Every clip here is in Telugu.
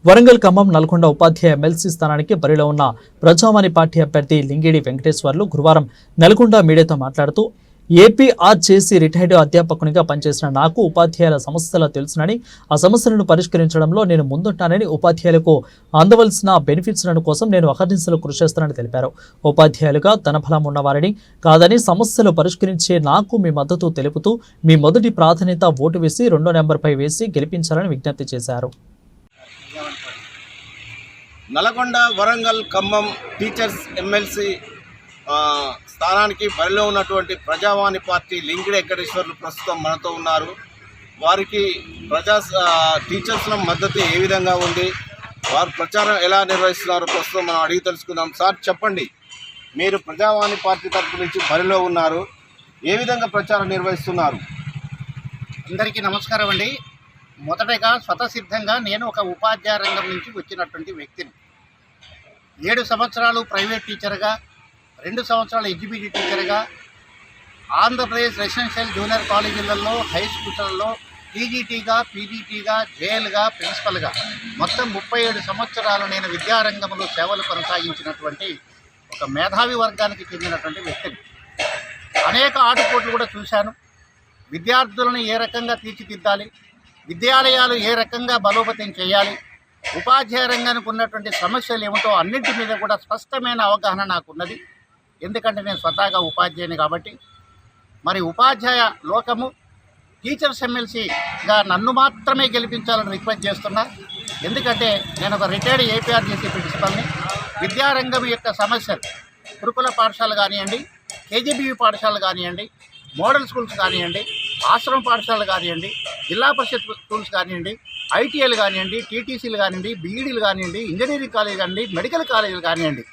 వరంగల్ ఖమ్మం నల్గొండ ఉపాధ్యాయ ఎమ్మెల్సీ స్థానానికి బరిలో ఉన్న ప్రజావాణి పార్టీ అభ్యర్థి లింగిడి వెంకటేశ్వర్లు గురువారం నల్గొండ మీడియాతో మాట్లాడుతూ ఏపీఆర్ చేసి రిటైర్డ్ అధ్యాపకునిగా పనిచేసిన నాకు ఉపాధ్యాయుల సమస్యలు తెలుసునని ఆ సమస్యలను పరిష్కరించడంలో నేను ముందుంటానని ఉపాధ్యాయులకు అందవలసిన బెనిఫిట్స్లను కోసం నేను అహర్నిశలు కృషి చేస్తానని తెలిపారు. ఉపాధ్యాయులుగా ధనబలం ఉన్నవారిని కాదని సమస్యలు పరిష్కరించే నాకు మీ మద్దతు తెలుపుతూ మీ మొదటి ప్రాధాన్యత ఓటు వేసి 2వ నెంబర్పై వేసి గెలిపించాలని విజ్ఞప్తి చేశారు. నల్గొండ వరంగల్ ఖమ్మం టీచర్స్ ఎమ్మెల్సీ స్థానానికి బరిలో ఉన్నటువంటి ప్రజావాణి పార్టీ లింగిడి వెంకటేశ్వర్లు ప్రస్తుతం మనతో ఉన్నారు. వారికి టీచర్స్ల మద్దతు ఏ విధంగా ఉంది, వారు ప్రచారం ఎలా నిర్వహిస్తున్నారో ప్రస్తుతం మనం అడిగి తెలుసుకుందాం. సార్ చెప్పండి, మీరు ప్రజావాణి పార్టీ తరఫు నుంచి బరిలో ఉన్నారు, ఏ విధంగా ప్రచారం నిర్వహిస్తున్నారు? అందరికీ నమస్కారం అండి. మొదటగా స్వతసిద్ధంగా నేను ఒక ఉపాధ్యాయ రంగం నుంచి వచ్చినటువంటి వ్యక్తిని. 7 సంవత్సరాలు ప్రైవేట్ టీచర్గా, 2 సంవత్సరాలు ఎగ్జిక్యూటివ్ టీచర్గా, ఆంధ్రప్రదేశ్ రెసిడెన్షియల్ జూనియర్ కాలేజీలలో, హై స్కూల్స్లలో టీజీటీగా, పీజీటీగా, జేఎల్గా, ప్రిన్సిపల్గా మొత్తం 37 సంవత్సరాలు నేను విద్యారంగంలో సేవలు కొనసాగించినటువంటి ఒక మేధావి వర్గానికి చెందినటువంటి వ్యక్తిని. అనేక ఆటుపోట్లు కూడా చూశాను. విద్యార్థులను ఏ రకంగా తీర్చిదిద్దాలి, విద్యాలయాలు ఏ రకంగా బలోపేతం చేయాలి, ఉపాధ్యాయ రంగానికి ఉన్నటువంటి సమస్యలు ఏమిటో అన్నింటి మీద కూడా స్పష్టమైన అవగాహన నాకున్నది. ఎందుకంటే నేను స్వతహాగా ఉపాధ్యాయుని కాబట్టి. మరి ఉపాధ్యాయ లోకము టీచర్స్ ఎమ్మెల్సీగా నన్ను మాత్రమే గెలిపించాలని రిక్వెస్ట్ చేస్తున్నా. ఎందుకంటే నేను ఒక రిటైర్డ్ ఏపీఆర్ చేసే ప్రిన్సిపల్ని. విద్యారంగం యొక్క సమస్యలు గురుకుల పాఠశాలలు కానివ్వండి, కేజీబీవీ పాఠశాలలు కానివ్వండి, మోడల్ స్కూల్స్ కానివ్వండి, ఆశ్రమ పాఠశాలలు కానివ్వండి, జిల్లా పరిషత్ స్కూల్స్ కానివ్వండి, ఐటీఐలు కానివ్వండి, టీటీసీలు కానివ్వండి, బీఈడీలు కానివ్వండి, ఇంజనీరింగ్ కాలేజీలు కానివ్వండి, మెడికల్ కాలేజీలు కానివ్వండి,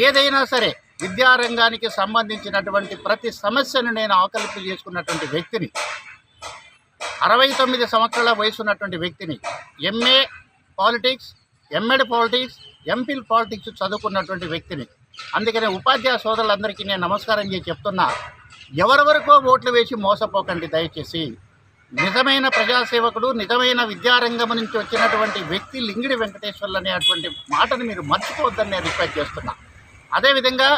ఏదైనా సరే విద్యారంగానికి సంబంధించినటువంటి ప్రతి సమస్యను నేను ఆకలింపు చేసుకున్నటువంటి వ్యక్తిని. 69 సంవత్సరాల వయసు ఉన్నటువంటి వ్యక్తిని. MA politics, MEd politics, MPhil politics చదువుకున్నటువంటి వ్యక్తిని. అందుకనే ఉపాధ్యాయ సోదరులందరికీ నేను నమస్కారం చేసి చెప్తున్నా, ఎవరెవరికో ఓట్లు వేసి మోసపోకండి దయచేసి. నిజమైన ప్రజాసేవకుడు, నిజమైన విద్యారంగం నుంచి వచ్చినటువంటి వ్యక్తి లింగిడి వెంకటేశ్వర్లు అనేటువంటి మాటను మీరు మర్చిపోవద్దని నేను రిక్వెస్ట్ చేస్తున్నా. అదేవిధంగా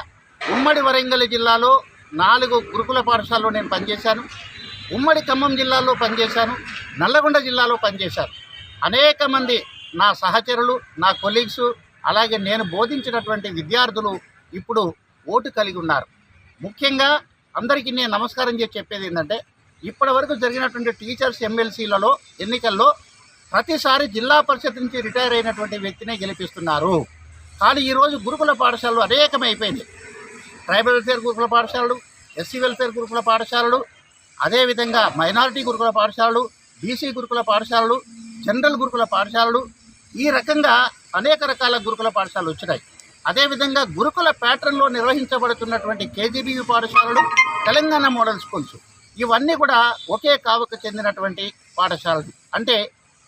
ఉమ్మడి వరంగల్ జిల్లాలో 4 గురుకుల పాఠశాలలో నేను పనిచేశాను. ఉమ్మడి ఖమ్మం జిల్లాలో పనిచేశాను. నల్లగొండ జిల్లాలో పనిచేశాను. అనేక మంది నా సహచరులు, నా కొలీగ్స్, అలాగే నేను బోధించినటువంటి విద్యార్థులు ఇప్పుడు ఓటు కలిగి ఉన్నారు. ముఖ్యంగా అందరికీ నేను నమస్కారం చేసి చెప్పేది ఏంటంటే, ఇప్పటి వరకు జరిగినటువంటి టీచర్స్ ఎమ్మెల్సీలలో ఎన్నికల్లో ప్రతిసారి జిల్లా పరిషత్ నుంచి రిటైర్ అయినటువంటి వ్యక్తినే గెలిపిస్తున్నారు. కానీ ఈరోజు గురుకుల పాఠశాలలు అనేకమైపోయింది. ట్రైబల్ వెల్ఫేర్ గురుకుల పాఠశాలలు, ఎస్సీ వెల్ఫేర్ గురుకుల పాఠశాలలు, అదేవిధంగా మైనారిటీ గురుకుల పాఠశాలలు, బీసీ గురుకుల పాఠశాలలు, జనరల్ గురుకుల పాఠశాలలు, ఈ రకంగా అనేక రకాల గురుకుల పాఠశాలలు వచ్చినాయి. అదేవిధంగా గురుకుల ప్యాటర్న్లో నిర్వహించబడుతున్నటువంటి కేజీబీవీ పాఠశాలలు, తెలంగాణ మోడల్ స్కూల్స్, ఇవన్నీ కూడా ఒకే కావుకు చెందినటువంటి పాఠశాలలు. అంటే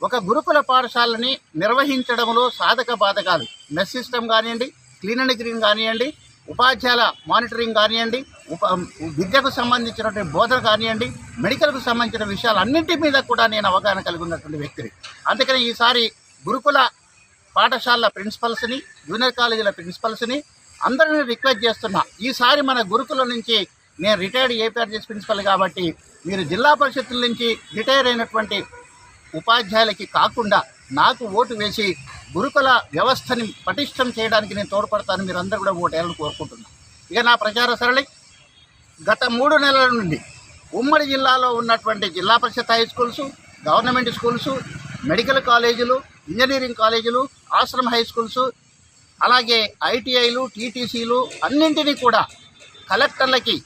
ఒక గురుకుల పాఠశాలని నిర్వహించడంలో సాధక బాధకాలు, మెస్ సిస్టమ్ కానివ్వండి, క్లీన్ అండ్ గ్రీన్ కానివ్వండి, ఉపాధ్యాయుల మానిటరింగ్ కానివ్వండి, విద్యకు సంబంధించినటువంటి బోధన కానివ్వండి, మెడికల్కు సంబంధించిన విషయాలన్నింటి మీద కూడా నేను అవగాహన కలిగి ఉన్నటువంటి వ్యక్తిని. అందుకని ఈసారి గురుకుల పాఠశాలల ప్రిన్సిపల్స్ని, జూనియర్ కాలేజీల ప్రిన్సిపల్స్ని అందరినీ రిక్వెస్ట్ చేస్తున్నా, ఈసారి మన గురుకుల నుంచి నేను రిటైర్డ్ ఏపీఆర్ చేసి ప్రిన్సిపల్ కాబట్టి మీరు జిల్లా పరిషత్తుల నుంచి రిటైర్ అయినటువంటి ఉపాధ్యాయులకి కాకుండా నాకు ఓటు వేసి గురుకుల వ్యవస్థని పటిష్టం చేయడానికి నేను తోడ్పడతాను. మీరు అందరూ కూడా ఓటు వేయాలని కోరుకుంటున్నాను. ఇక నా ప్రచార సరళి, గత 3 నెలల నుండి ఉమ్మడి జిల్లాలో ఉన్నటువంటి Zilla Parishad high schools, government schools, medical కాలేజీలు, ఇంజనీరింగ్ కాలేజీలు, ఆశ్రమ హై స్కూల్స్, అలాగే ఐటీఐలు, టీటీసీలు అన్నింటినీ కూడా కలెక్టర్లకి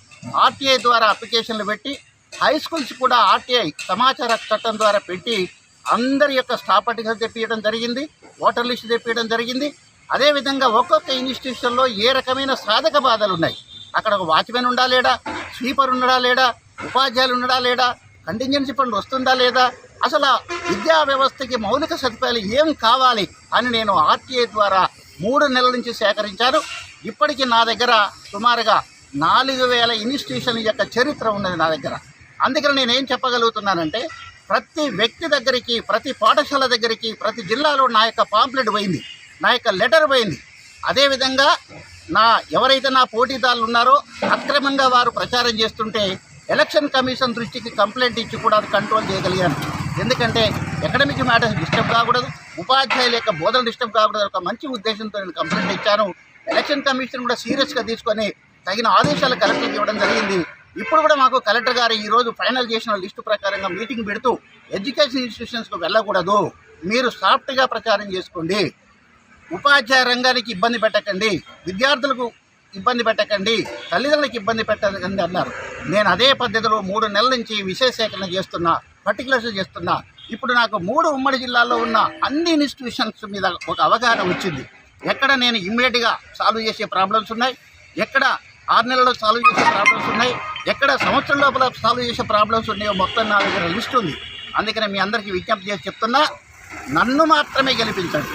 ఆర్టీఐ ద్వారా అప్లికేషన్లు పెట్టి, హై స్కూల్స్ కూడా ఆర్టీఐ సమాచార చట్టం ద్వారా పెట్టి అందరి యొక్క స్టాఫ్ సర్టిఫికేట్ తెప్పించడం జరిగింది, ఓటర్ లిస్ట్ తెప్పించడం జరిగింది. అదేవిధంగా ఒక్కొక్క ఇన్స్టిట్యూషన్లో ఏ రకమైన సాధక బాధలు ఉన్నాయి, అక్కడ ఒక వాచ్మెన్ ఉండా లేడా, స్వీపర్ ఉన్నాడా లేడా, ఉపాధ్యాయులు ఉన్నాడా లేడా, కంటింజెన్సీ ఫండ్ వస్తుందా లేదా, అసలు విద్యా వ్యవస్థకి మౌలిక సదుపాయాలు ఏం కావాలి అని నేను ఆర్టీఐ ద్వారా 3 నెలల నుంచి సేకరించాను. ఇప్పటికీ నా దగ్గర సుమారుగా 4000 ఇన్స్టిట్యూషన్ యొక్క చరిత్ర ఉన్నది నా దగ్గర. అందుకని నేనేం చెప్పగలుగుతున్నానంటే, ప్రతి వ్యక్తి దగ్గరికి, ప్రతి పాఠశాల దగ్గరికి, ప్రతి జిల్లాలో నా యొక్క పాంప్లెట్ పోయింది, నా యొక్క లెటర్ పోయింది. అదేవిధంగా ఎవరైతే నా పోటీదారులు ఉన్నారో అక్రమంగా వారు ప్రచారం చేస్తుంటే ఎలక్షన్ కమిషన్ దృష్టికి కంప్లైంట్ ఇచ్చి కూడా అది కంట్రోల్ చేయగలిగాను. ఎందుకంటే అకాడమిక్ మ్యాటర్స్ డిస్టర్బ్ కాకూడదు, ఉపాధ్యాయుల యొక్క బోధన డిస్టర్బ్ కాకూడదు, ఒక మంచి ఉద్దేశంతో నేను కంప్లైంట్ ఇచ్చాను. ఎలక్షన్ కమిషన్ కూడా సీరియస్గా తీసుకొని తగిన ఆదేశాలు కలెక్టర్కి ఇవ్వడం జరిగింది. ఇప్పుడు కూడా మాకు కలెక్టర్ గారు ఈరోజు ఫైనల్ చేసిన లిస్టు ప్రకారంగా మీటింగ్ పెడుతూ ఎడ్యుకేషన్ ఇన్స్టిట్యూషన్స్కు వెళ్ళకూడదు, మీరు సాఫ్ట్గా ప్రచారం చేసుకోండి, ఉపాధ్యాయ రంగానికి ఇబ్బంది పెట్టకండి, విద్యార్థులకు ఇబ్బంది పెట్టకండి, తల్లిదండ్రులకు ఇబ్బంది పెట్టకండి అన్నారు. నేను అదే పద్ధతిలో 3 నెలల నుంచి విషయ సేకరణ చేస్తున్నా, పర్టికులర్స్ చేస్తున్నా. ఇప్పుడు నాకు 3 ఉమ్మడి జిల్లాల్లో ఉన్న అన్ని ఇన్స్టిట్యూషన్స్ మీద ఒక అవగాహన వచ్చింది. ఎక్కడ నేను ఇమ్మీడియట్గా సాల్వ్ చేసే ప్రాబ్లమ్స్ ఉన్నాయి, ఎక్కడ 6 నెలల్లో సాల్వ్ చేసే ప్రాబ్లమ్స్ ఉన్నాయి, ఎక్కడ సంవత్సరం లోపల సాల్వ్ చేసే ప్రాబ్లమ్స్ ఉన్నాయో మొత్తం నా దగ్గర లిస్ట్ ఉంది. అందుకని మీ అందరికీ విజ్ఞప్తి చేసి చెప్తున్నా, నన్ను మాత్రమే గెలిపించండి.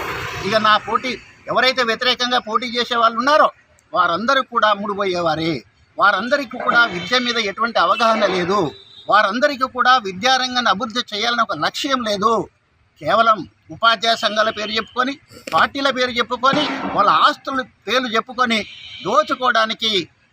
ఇక నా పోటీ ఎవరైతే వ్యతిరేకంగా పోటీ చేసే వాళ్ళు ఉన్నారో వారందరూ కూడా ముడిపోయేవారే. వారందరికీ కూడా విద్య మీద ఎటువంటి అవగాహన లేదు, వారందరికీ కూడా విద్యారంగాన్ని అభివృద్ధి చేయాలని ఒక లక్ష్యం లేదు. కేవలం ఉపాధ్యాయ సంఘాల పేరు చెప్పుకొని, పార్టీల పేరు చెప్పుకొని, వాళ్ళ ఆస్తుల పేర్లు చెప్పుకొని దోచుకోవడానికి,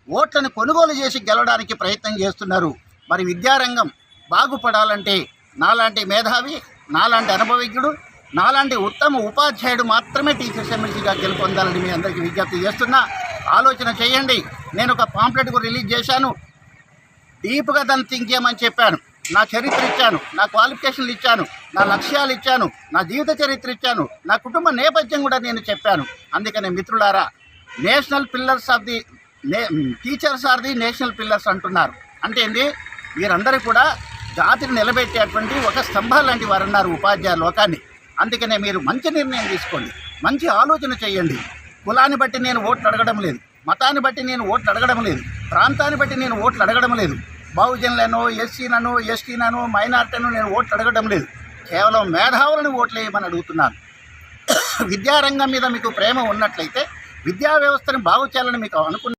ఓట్లను కొనుగోలు చేసి గెలవడానికి ప్రయత్నం చేస్తున్నారు. మరి విద్యారంగం బాగుపడాలంటే నాలాంటి మేధావి, నాలాంటి అనుభవజ్ఞుడు, నాలాంటి ఉత్తమ ఉపాధ్యాయుడు మాత్రమే టీచర్స్ ఎమ్మెల్సీగా గెలుపొందాలని మీ అందరికీ విజ్ఞప్తి చేస్తున్నా. ఆలోచన చేయండి. నేను ఒక పాంప్లెట్ కూడా రిలీజ్ చేశాను, డీప్గా దాన్ని థింక్ చేయమని చెప్పాను. నా చరిత్ర ఇచ్చాను, నా క్వాలిఫికేషన్లు ఇచ్చాను, నా లక్ష్యాలు ఇచ్చాను, నా జీవిత చరిత్ర ఇచ్చాను, నా కుటుంబ నేపథ్యం కూడా నేను చెప్పాను. అందుకనే మిత్రులారా, national pillars of the teachers are the national pillars అంటున్నారు. అంటే ఏంటి, మీరందరూ కూడా జాతిని నిలబెట్టేటువంటి ఒక స్తంభాలు లాంటి వారు అన్నారు ఉపాధ్యాయ లోకాన్ని. అందుకనే మీరు మంచి నిర్ణయం తీసుకోండి, మంచి ఆలోచన చేయండి. కులాన్ని బట్టి నేను ఓట్లు అడగడం లేదు, మతాన్ని బట్టి నేను ఓట్లు అడగడం లేదు, ప్రాంతాన్ని బట్టి నేను ఓట్లు అడగడం లేదు, బహుజనులను, ఎస్సీలను, ఎస్టీలను, మైనార్టీలను నేను ఓట్లు అడగడం లేదు. కేవలం మేధావులను ఓట్లు వేయమని అడుగుతున్నాను. విద్యారంగం మీద మీకు ప్రేమ ఉన్నట్లయితే, విద్యా వ్యవస్థను బాగు చేయాలని మీకు అనుకున్న